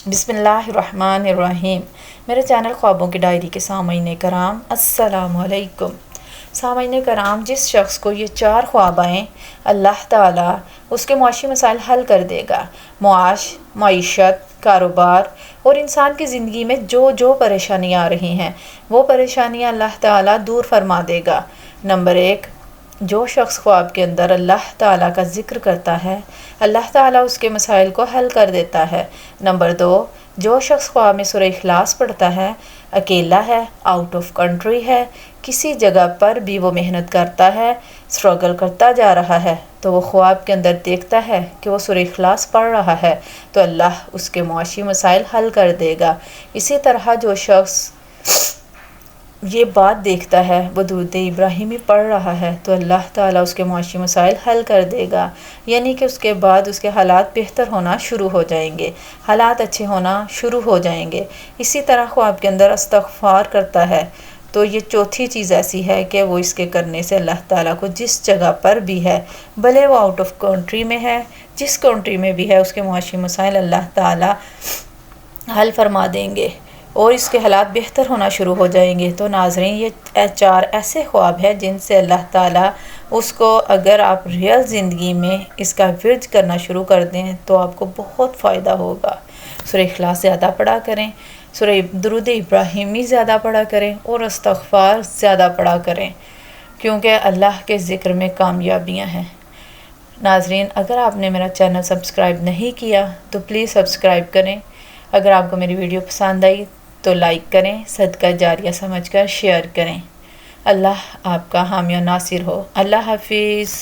बिस्मिल्लाहिर्रहमानिर्रहीम। मेरे चैनल ख्वाबों की डायरी के सामईन कराम अस्सलामु अलैकुम। सामईन कराम, जिस शख्स को ये 4 ख्वाब आएँ, अल्लाह ताला उसके मुआशी मसाइल हल कर देगा। मईशत, कारोबार और इंसान की ज़िंदगी में जो जो परेशानियाँ आ रही हैं, वो परेशानियाँ अल्लाह ताला दूर फरमा देगा। नंबर 1, जो शख्स ख्वाब के अंदर अल्लाह ताला का ज़िक्र करता है, अल्लाह ताला उसके मसाइल को हल कर देता है। नंबर 2, जो शख्स ख्वाब में सूरह इखलास पढ़ता है, अकेला है, आउट ऑफ कंट्री है, किसी जगह पर भी वो मेहनत करता है, स्ट्रगल करता जा रहा है, तो वो ख्वाब के अंदर देखता है कि वो सूरह इखलास पढ़ रहा है, तो अल्लाह उसके मुआशी मसाइल हल कर देगा। इसी तरह जो शख्स ये बात देखता है, वो दुरूद इब्राहिमी पढ़ रहा है, तो अल्लाह ताला उसके मुआशी मसाइल हल कर देगा। यानी कि उसके बाद उसके हालात बेहतर होना शुरू हो जाएंगे, हालात अच्छे होना शुरू हो जाएंगे। इसी तरह ख्वाब के अंदर इस्तग़फ़ार करता है, तो ये चौथी चीज़ ऐसी है कि वो इसके करने से अल्लाह ताला को जिस जगह पर भी है, भले वो आउट ऑफ कंट्री में है, जिस कंट्री में भी है, उसके मुआशी मसाइल अल्लाह ताला हल फरमा देंगे और इसके हालात बेहतर होना शुरू हो जाएंगे। तो नाज़रीन, ये 4 ऐसे ख्वाब हैं जिनसे अल्लाह ताला उसको, अगर आप रियल ज़िंदगी में इसका विर्द करना शुरू कर दें तो आपको बहुत फ़ायदा होगा। सूरह इखलास ज़्यादा पढ़ा करें, सूरह दुरूद इब्राहिमी ज़्यादा पढ़ा करें और इस्तग़फ़ार ज़्यादा पढ़ा करें, क्योंकि अल्लाह के ज़िक्र में कामयाबियाँ हैं। नाज़रीन, अगर आपने मेरा चैनल सब्सक्राइब नहीं किया तो प्लीज़ सब्सक्राइब करें। अगर आपको मेरी वीडियो पसंद आई तो लाइक करें, सदका जारिया समझकर शेयर करें। अल्लाह आपका हामी और नासिर हो। अल्लाह हाफिज़।